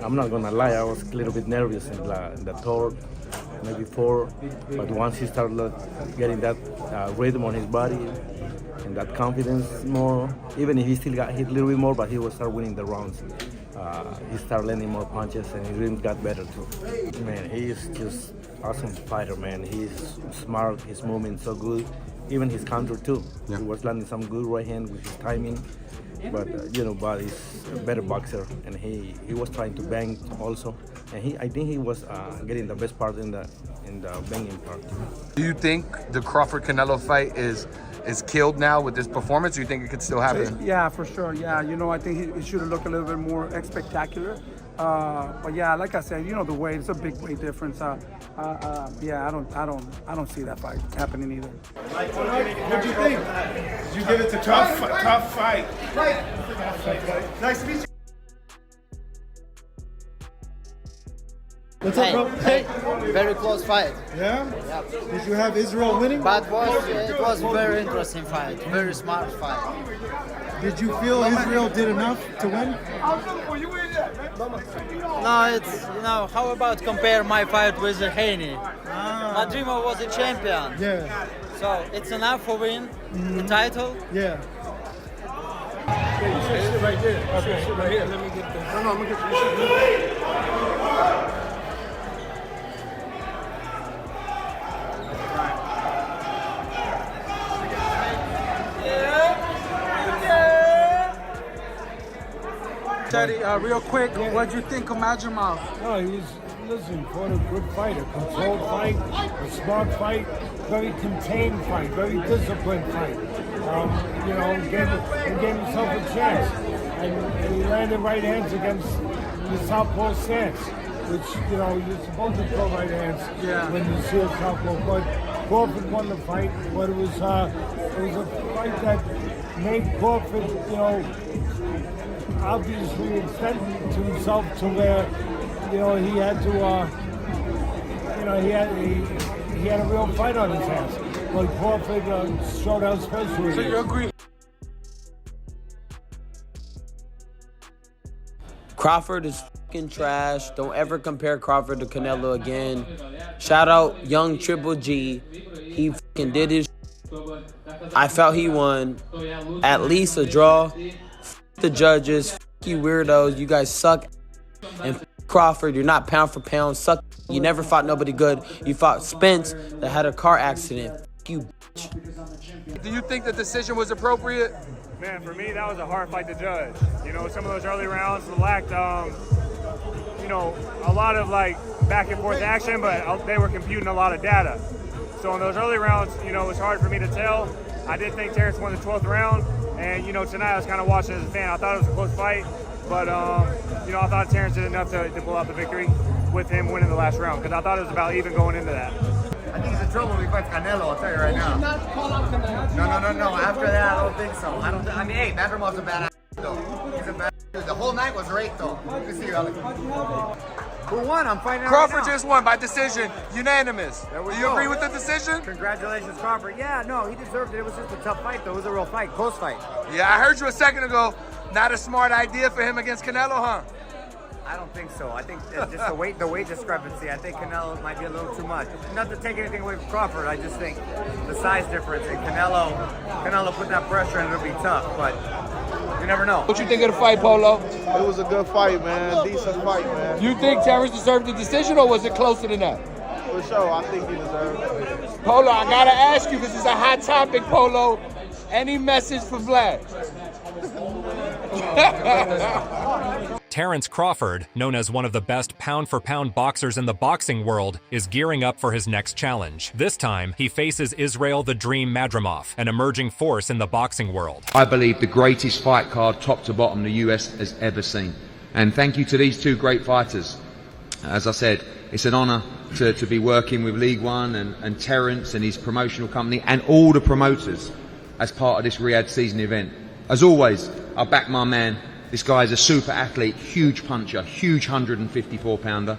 I'm not gonna lie, I was a little bit nervous in the third, maybe four, but once he started getting that rhythm on his body and that confidence more, even if he still got hit a little bit more, but he will start winning the rounds. He started landing more punches and his rhythm got better too. Man, he is just awesome fighter, man. He's smart, his movement so good. Even his counter too. Yeah. He was landing some good right hand with his timing. But but he's a better boxer, and he was trying to bang also, and I think he was getting the best part in the banging part. Do you think the Crawford Canelo fight is killed now with this performance? Or you think it could still happen? Yeah, for sure. Yeah, I think it should have looked a little bit more spectacular. But yeah, like I said, the weight, it's a big weight difference. Yeah, I don't see that fight happening either. What do you think? Did you give it a tough fight? Nice to meet you. What's up, bro? Hey, very close fight. Yeah? Yeah. Did you have Israil winning? But it was a very interesting fight, very smart fight. Did you feel Israil did enough to win? No, it's, how about compare my fight with Haney? Madrimov was a champion. Yeah. So it's enough for win the title. Yeah. Okay, you should sit right there. Okay, sit right here. Let me get this. No, I'm gonna get you. Teddy, real quick, what'd you think of Madrimov? No, listen, fought a good fight, a controlled fight, a smart fight, very contained fight, very disciplined fight. Gave himself a chance. And he landed right hands against the southpaw stance, which, you're supposed to throw right hands when you see a southpaw. But Crawford won the fight, but it was a fight that made Crawford, obviously extended to himself to where, he had to, he had a real fight on his hands. But Crawford showed how special he is. So you agree? Crawford is fucking trash. Don't ever compare Crawford to Canelo again. Shout out young Triple G. He fucking did his I felt he won. At least a draw. The judges, you weirdos, you guys suck. And Crawford, you're not pound for pound, suck. You never fought nobody good. You fought Spence that had a car accident. You bitch. Do you think the decision was appropriate? Man, for me, that was a hard fight to judge. Some of those early rounds lacked, a lot of back and forth action, but they were computing a lot of data. So in those early rounds, it was hard for me to tell. I did think Terence won the 12th round. And, tonight I was kind of watching as a fan. I thought it was a close fight, but, I thought Terence did enough to pull out the victory with him winning the last round, because I thought it was about even going into that. I think he's in trouble when he fights Canelo, I'll tell you right now. Not call out Canelo. No. After that, I don't think so. Hey, Madrimov's a bad though. He's a bad dude. The whole night was great, though. Good to see you, Alex. Who won? I'm fighting out Crawford right now. just won by decision, unanimous. Do you agree with the decision? Congratulations, Crawford. Yeah, no, he deserved it. It was just a tough fight, though. It was a real fight, close fight. Yeah, I heard you a second ago. Not a smart idea for him against Canelo, huh? I don't think so. I think it's just the weight discrepancy. I think Canelo might be a little too much. Not to take anything away from Crawford, I just think the size difference. And Canelo put that pressure and it'll be tough, but you never know. What you think of the fight, Polo? It was a good fight, man. Decent fight, man. You think Terence deserved the decision, or was it closer than that? For sure, I think he deserved it. Polo, I gotta ask you, this is a hot topic, Polo. Any message for Vlad? Terence Crawford, known as one of the best pound-for-pound boxers in the boxing world, is gearing up for his next challenge. This time, he faces Israil the Dream Madrimov, an emerging force in the boxing world. I believe the greatest fight card, top to bottom, the US has ever seen. And thank you to these two great fighters. As I said, it's an honour to be working with League One and Terence and his promotional company and all the promoters as part of this Riyadh season event. As always, I back my man. This guy is a super athlete, huge puncher, huge 154-pounder.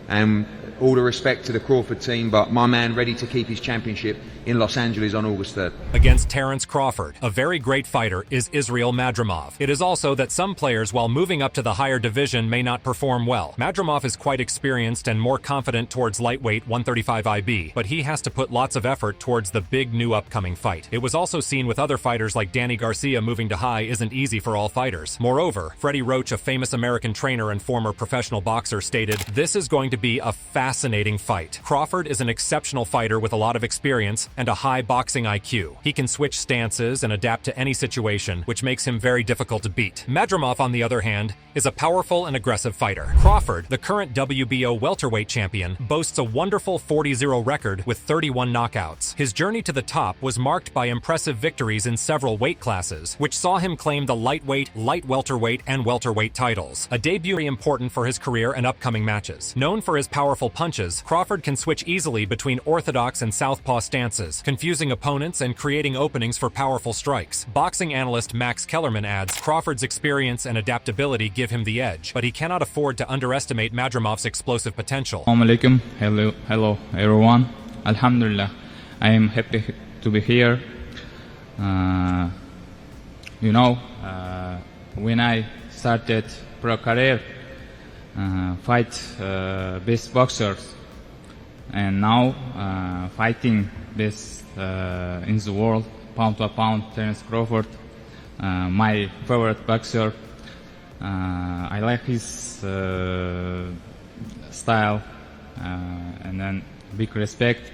And all the respect to the Crawford team, but my man ready to keep his championship in Los Angeles on August 3rd. Against Terence Crawford, a very great fighter is Israil Madrimov. It is also that some players, while moving up to the higher division, may not perform well. Madrimov is quite experienced and more confident towards lightweight 135 IB, but he has to put lots of effort towards the big new upcoming fight. It was also seen with other fighters like Danny Garcia moving to high isn't easy for all fighters. Moreover, Freddie Roach, a famous American trainer and former professional boxer, stated, "This is going to be a fascinating fight." Crawford is an exceptional fighter with a lot of experience and a high boxing IQ. He can switch stances and adapt to any situation, which makes him very difficult to beat. Madrimov, on the other hand, is a powerful and aggressive fighter. Crawford, the current WBO welterweight champion, boasts a wonderful 40-0 record with 31 knockouts. His journey to the top was marked by impressive victories in several weight classes, which saw him claim the lightweight, light welterweight, and welterweight titles. A debut very important for his career and upcoming matches. Known for his powerful punches, Crawford can switch easily between orthodox and southpaw stances, confusing opponents and creating openings for powerful strikes. Boxing analyst Max Kellerman adds, Crawford's experience and adaptability give him the edge, but he cannot afford to underestimate Madrimov's explosive potential. Assalamu alaikum. Hello everyone. Alhamdulillah. I am happy to be here. When I started pro career, fight best boxers, and now fighting best in the world, pound to pound, Terence Crawford, my favorite boxer. I like his style, and then big respect.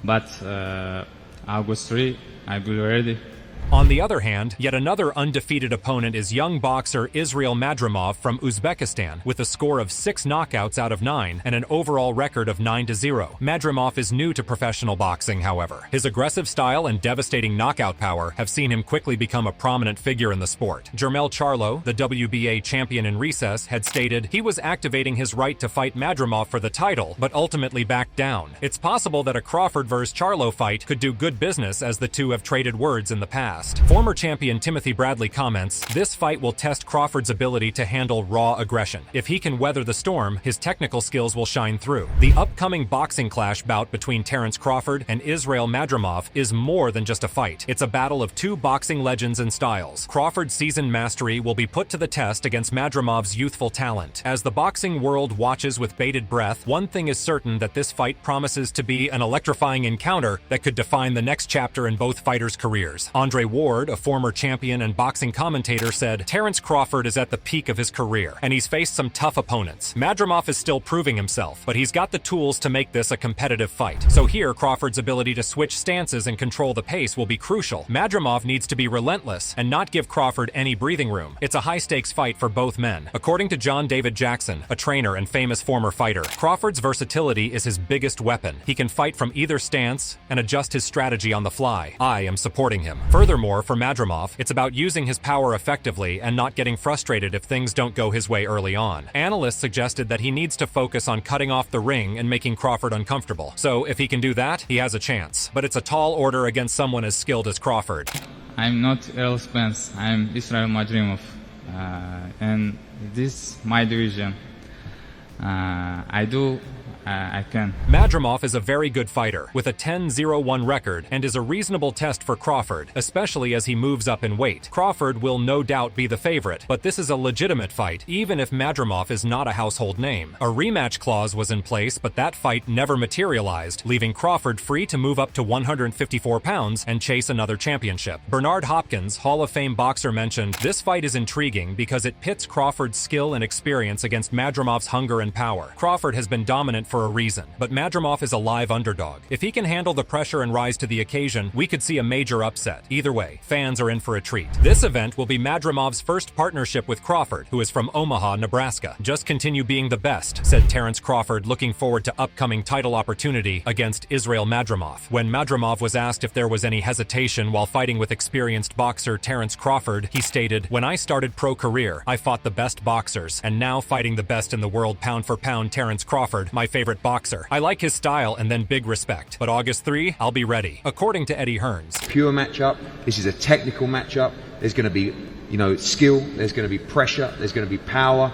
But August 3, I will be ready. On the other hand, yet another undefeated opponent is young boxer Israil Madrimov from Uzbekistan, with a score of 6 knockouts out of 9 and an overall record of 9-0. Madrimov is new to professional boxing, however. His aggressive style and devastating knockout power have seen him quickly become a prominent figure in the sport. Jermell Charlo, the WBA champion in recess, had stated he was activating his right to fight Madrimov for the title, but ultimately backed down. It's possible that a Crawford vs. Charlo fight could do good business, as the two have traded words in the past. Former champion Timothy Bradley comments, "This fight will test Crawford's ability to handle raw aggression. If he can weather the storm, his technical skills will shine through." The upcoming boxing clash bout between Terence Crawford and Israil Madrimov is more than just a fight. It's a battle of two boxing legends and styles. Crawford's seasoned mastery will be put to the test against Madrimov's youthful talent. As the boxing world watches with bated breath, one thing is certain, that this fight promises to be an electrifying encounter that could define the next chapter in both fighters' careers. Andre Ward, a former champion and boxing commentator, said, "Terence Crawford is at the peak of his career, and he's faced some tough opponents. Madrimov is still proving himself, but he's got the tools to make this a competitive fight." So here, Crawford's ability to switch stances and control the pace will be crucial. Madrimov needs to be relentless and not give Crawford any breathing room. It's a high-stakes fight for both men. According to John David Jackson, a trainer and famous former fighter, Crawford's versatility is his biggest weapon. He can fight from either stance and adjust his strategy on the fly. I am supporting him. Furthermore, for Madrimov, it's about using his power effectively and not getting frustrated if things don't go his way early on. Analysts suggested that he needs to focus on cutting off the ring and making Crawford uncomfortable. So if he can do that, he has a chance. But it's a tall order against someone as skilled as Crawford. I'm not Errol Spence. I'm Israil Madrimov, and this is my division. I can. Madrimov is a very good fighter, with a 10-0-1 record, and is a reasonable test for Crawford, especially as he moves up in weight. Crawford will no doubt be the favorite, but this is a legitimate fight, even if Madrimov is not a household name. A rematch clause was in place, but that fight never materialized, leaving Crawford free to move up to 154 pounds and chase another championship. Bernard Hopkins, Hall of Fame boxer, mentioned, "This fight is intriguing because it pits Crawford's skill and experience against Madrimov's hunger and power. Crawford has been dominant for a reason, but Madrimov is a live underdog. If he can handle the pressure and rise to the occasion, we could see a major upset. Either way, fans are in for a treat." This event will be Madrimov's first partnership with Crawford, who is from Omaha, Nebraska. "Just continue being the best," said Terence Crawford, looking forward to upcoming title opportunity against Israil Madrimov. When Madrimov was asked if there was any hesitation while fighting with experienced boxer Terence Crawford, he stated, "When I started pro career, I fought the best boxers, and now fighting the best in the world pound for pound, Terence Crawford, my favorite boxer. I like his style, and then big respect. But August 3, I'll be ready," according to Eddie Hearns. Pure matchup. This is a technical matchup. There's going to be, skill. There's going to be pressure. There's going to be power.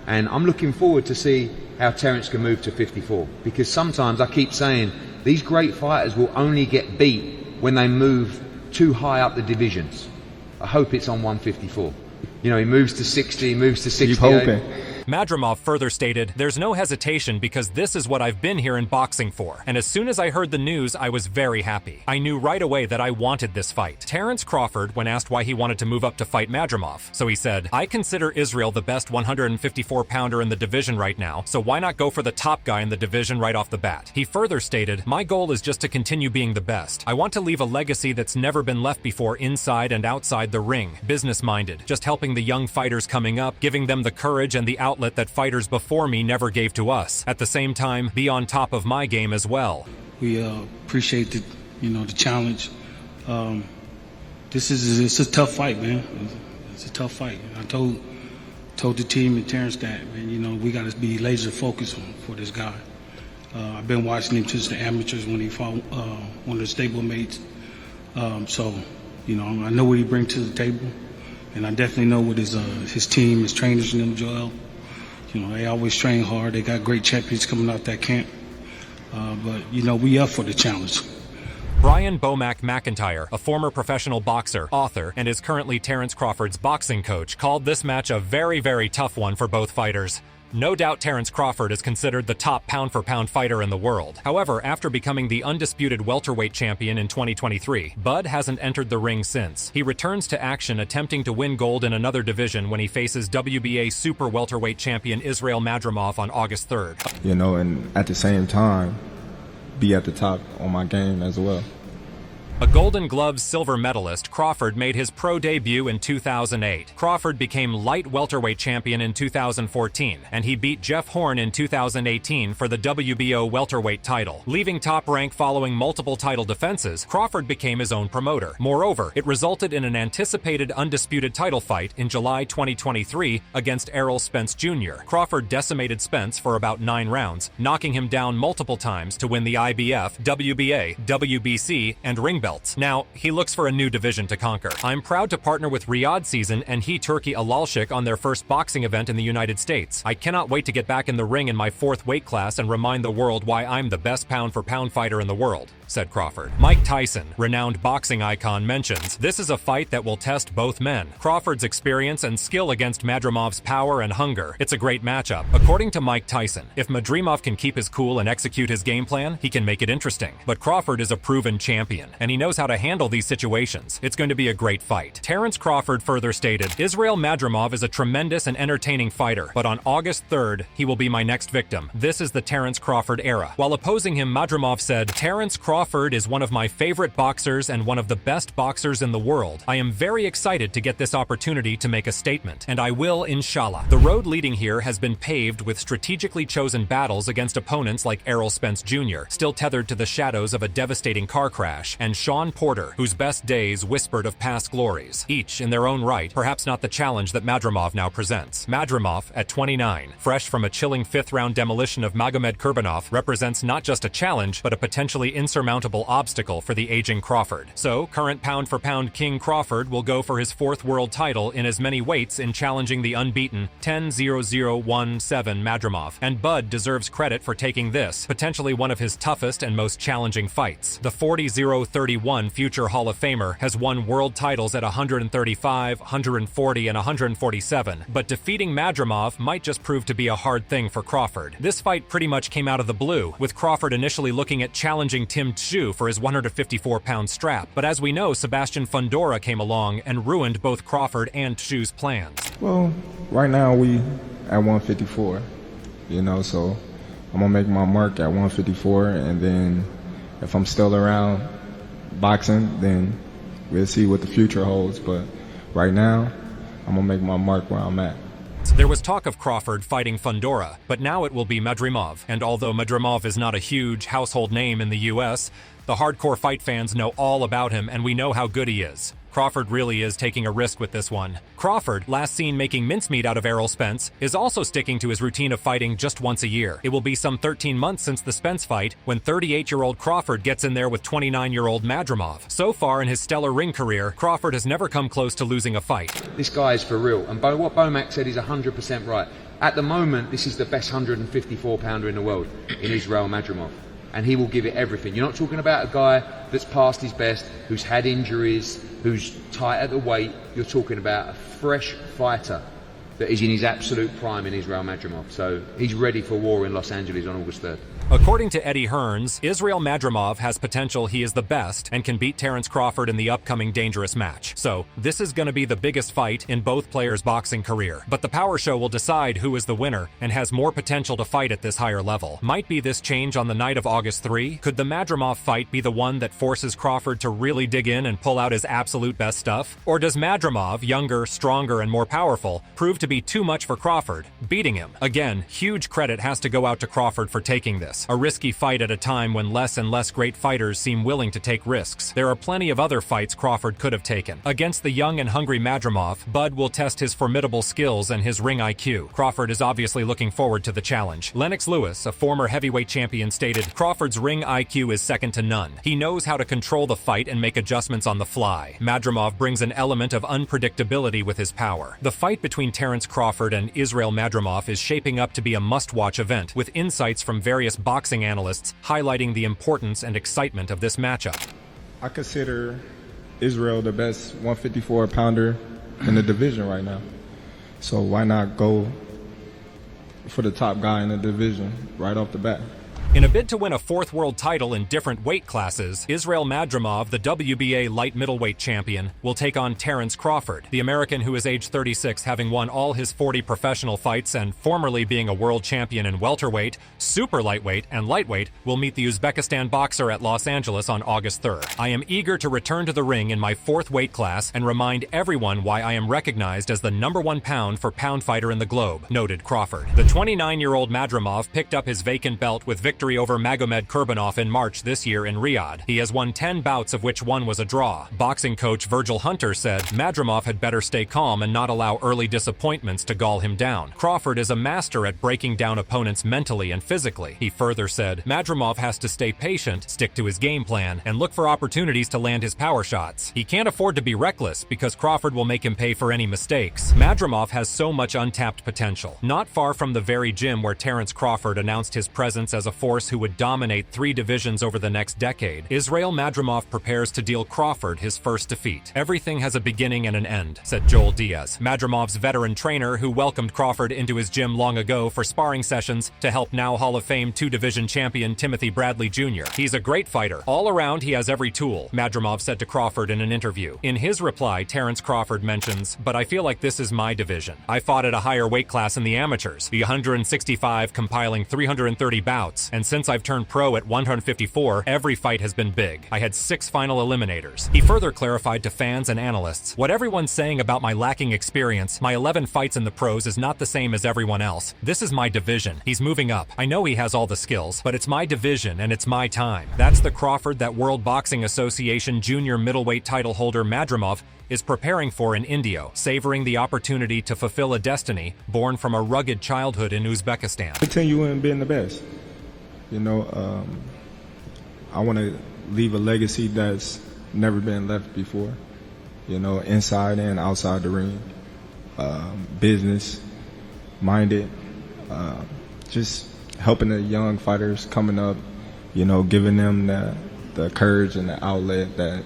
And I'm looking forward to see how Terence can move to 54, because sometimes I keep saying these great fighters will only get beat when they move too high up the divisions. I hope it's on 154. You know, he moves to 60, he moves to 68. Keep hoping. Madrimov further stated, "There's no hesitation because this is what I've been here in boxing for. And as soon as I heard the news, I was very happy. I knew right away that I wanted this fight." Terence Crawford, when asked why he wanted to move up to fight Madrimov, so he said, "I consider Israil the best 154-pounder in the division right now, so why not go for the top guy in the division right off the bat?" He further stated, "My goal is just to continue being the best. I want to leave a legacy that's never been left before inside and outside the ring. Business-minded, just helping the young fighters coming up, giving them the courage and the outlet that fighters before me never gave to us. At the same time, be on top of my game as well." We appreciate the challenge. It's a tough fight, man. It's a tough fight. I told the team and Terence that, man, we got to be laser focused for this guy. I've been watching him since the amateurs when he fought one of the stablemates. So, I know what he brings to the table, and I definitely know what his team, his trainers, and them, Joel. They always train hard. They got great champions coming out that camp. But we up for the challenge. Brian Bomac McIntyre, a former professional boxer, author, and is currently Terence Crawford's boxing coach, called this match a very, very tough one for both fighters. No doubt Terence Crawford is considered the top pound-for-pound fighter in the world. However, after becoming the undisputed welterweight champion in 2023, Bud hasn't entered the ring since. He returns to action attempting to win gold in another division when he faces WBA super welterweight champion Israil Madrimov on August 3rd. And at the same time, be at the top on my game as well. A Golden Gloves silver medalist, Crawford made his pro debut in 2008. Crawford became light welterweight champion in 2014, and he beat Jeff Horn in 2018 for the WBO welterweight title. Leaving top rank following multiple title defenses, Crawford became his own promoter. Moreover, it resulted in an anticipated undisputed title fight in July 2023 against Errol Spence Jr. Crawford decimated Spence for about 9 rounds, knocking him down multiple times to win the IBF, WBA, WBC, and ring belts. Now, he looks for a new division to conquer. I'm proud to partner with Riyadh Season and Turki Alalshik on their first boxing event in the United States. I cannot wait to get back in the ring in my 4th weight class and remind the world why I'm the best pound-for-pound fighter in the world, said Crawford. Mike Tyson, renowned boxing icon, mentions, "This is a fight that will test both men. Crawford's experience and skill against Madrimov's power and hunger. It's a great matchup." According to Mike Tyson, if Madrimov can keep his cool and execute his game plan, he can make it interesting. But Crawford is a proven champion, and he knows how to handle these situations. It's going to be a great fight. Terence Crawford further stated, "Israil Madrimov is a tremendous and entertaining fighter, but on August 3rd, he will be my next victim. This is the Terence Crawford era." While opposing him, Madrimov said, "Terence Crawford is one of my favorite boxers and one of the best boxers in the world. I am very excited to get this opportunity to make a statement, and I will, inshallah." The road leading here has been paved with strategically chosen battles against opponents like Errol Spence Jr., still tethered to the shadows of a devastating car crash, and Sean Porter, whose best days whispered of past glories. Each, in their own right, perhaps not the challenge that Madrimov now presents. Madrimov, at 29, fresh from a chilling 5th-round demolition of Magomed Kurbanov, represents not just a challenge, but a potentially insurmountable obstacle for the aging Crawford. So, current pound-for-pound King Crawford will go for his 4th world title in as many weights in challenging the unbeaten 10-0-0-1-7 Madrimov. And Bud deserves credit for taking this, potentially one of his toughest and most challenging fights. The 40-0-31 future Hall of Famer has won world titles at 135, 140, and 147, but defeating Madrimov might just prove to be a hard thing for Crawford. This fight pretty much came out of the blue, with Crawford initially looking at challenging Tim Tszyu for his 154-pound strap, but as we know, Sebastian Fundora came along and ruined both Crawford and Tszyu's plans. Well, right now we at 154, so I'm gonna make my mark at 154, and then if I'm still around boxing, then we'll see what the future holds, but right now I'm gonna make my mark where I'm at. There was talk of Crawford fighting Fundora, but now it will be Madrimov, and although Madrimov is not a huge household name in the US, the hardcore fight fans know all about him, and we know how good he is. Crawford really is taking a risk with this one. Crawford, last seen making mincemeat out of Errol Spence, is also sticking to his routine of fighting just once a year. It will be some 13 months since the Spence fight, when 38-year-old Crawford gets in there with 29-year-old Madrimov. So far in his stellar ring career, Crawford has never come close to losing a fight. This guy is for real, and what Bomac said is 100% right. At the moment, this is the best 154 pounder in the world in Israil Madrimov, and he will give it everything. You're not talking about a guy that's past his best, who's had injuries, who's tight at the weight. You're talking about a fresh fighter that is in his absolute prime in Israil Madrimov. So he's ready for war in Los Angeles on August 3rd. According to Eddie Hearns, Israil Madrimov has potential he is the best and can beat Terence Crawford in the upcoming dangerous match. So, this is going to be the biggest fight in both players' boxing career. But the Power Show will decide who is the winner and has more potential to fight at this higher level. Might be this change on the night of August 3? Could the Madrimov fight be the one that forces Crawford to really dig in and pull out his absolute best stuff? Or does Madrimov, younger, stronger, and more powerful, prove to be too much for Crawford, beating him? Again, huge credit has to go out to Crawford for taking this. A risky fight at a time when less and less great fighters seem willing to take risks. There are plenty of other fights Crawford could have taken. Against the young and hungry Madrimov, Bud will test his formidable skills and his ring IQ. Crawford is obviously looking forward to the challenge. Lennox Lewis, a former heavyweight champion, stated, "Crawford's ring IQ is second to none. He knows how to control the fight and make adjustments on the fly. Madrimov brings an element of unpredictability with his power." The fight between Terence Crawford and Israil Madrimov is shaping up to be a must-watch event, with insights from various boxing analysts highlighting the importance and excitement of this matchup. I consider Israil the best 154 pounder in the division right now. So why not go for the top guy in the division right off the bat? In a bid to win a fourth world title in different weight classes, Israil Madrimov, the WBA light middleweight champion, will take on Terence Crawford. The American, who is age 36, having won all his 40 professional fights and formerly being a world champion in welterweight, super lightweight, and lightweight, will meet the Uzbekistan boxer at Los Angeles on August 3rd. "I am eager to return to the ring in my fourth weight class and remind everyone why I am recognized as the #1 pound for pound fighter in the globe," noted Crawford. The 29-year-old Madrimov picked up his vacant belt with victory over Magomed Kurbanov in March this year in Riyadh. He has won 10 bouts, of which one was a draw. Boxing coach Virgil Hunter said Madrimov had better stay calm and not allow early disappointments to gall him down. Crawford is a master at breaking down opponents mentally and physically. He further said Madrimov has to stay patient, stick to his game plan, and look for opportunities to land his power shots. He can't afford to be reckless because Crawford will make him pay for any mistakes. Madrimov has so much untapped potential. Not far from the very gym where Terence Crawford announced his presence as a force who would dominate 3 divisions over the next decade, Israil Madrimov prepares to deal Crawford his first defeat. "Everything has a beginning and an end," said Joel Diaz, Madrimov's veteran trainer who welcomed Crawford into his gym long ago for sparring sessions to help now Hall of Fame 2-division champion Timothy Bradley Jr. "He's a great fighter. All around, he has every tool," Madrimov said to Crawford in an interview. In his reply, Terence Crawford mentions, "But I feel like this is my division. I fought at a higher weight class in the amateurs, the 165, compiling 330 bouts, and since I've turned pro at 154, every fight has been big. I had 6 final eliminators." He further clarified to fans and analysts, "What everyone's saying about my lacking experience, my 11 fights in the pros is not the same as everyone else. This is my division. He's moving up. I know he has all the skills, but it's my division and it's my time." That's the Crawford that World Boxing Association junior middleweight title holder Madrimov is preparing for in India, savoring the opportunity to fulfill a destiny born from a rugged childhood in Uzbekistan. Continue in being the best. You know, I want to leave a legacy that's never been left before, you know, inside and outside the ring, business minded, just helping the young fighters coming up, you know, giving them the courage and the outlet that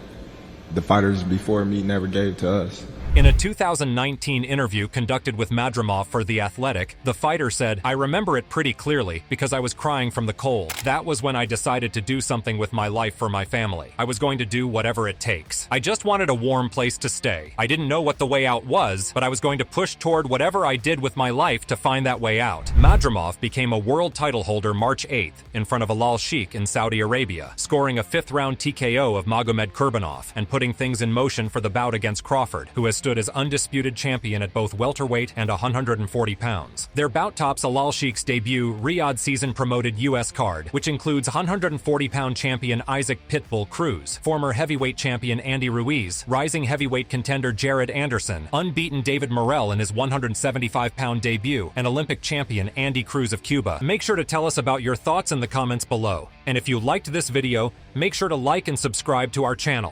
the fighters before me never gave to us. In a 2019 interview conducted with Madrimov for The Athletic, the fighter said, "I remember it pretty clearly because I was crying from the cold. That was when I decided to do something with my life for my family. I was going to do whatever it takes. I just wanted a warm place to stay. I didn't know what the way out was, but I was going to push toward whatever I did with my life to find that way out." Madrimov became a world title holder March 8th in front of Alal Sheikh in Saudi Arabia, scoring a 5th-round TKO of Magomed Kurbanov and putting things in motion for the bout against Crawford, who has stood as undisputed champion at both welterweight and 140 pounds. Their bout tops Alal Sheikh's debut Riyadh season-promoted U.S. card, which includes 140-pound champion Isaac Pitbull Cruz, former heavyweight champion Andy Ruiz, rising heavyweight contender Jared Anderson, unbeaten David Morrell in his 175-pound debut, and Olympic champion Andy Cruz of Cuba. Make sure to tell us about your thoughts in the comments below. And if you liked this video, make sure to like and subscribe to our channel.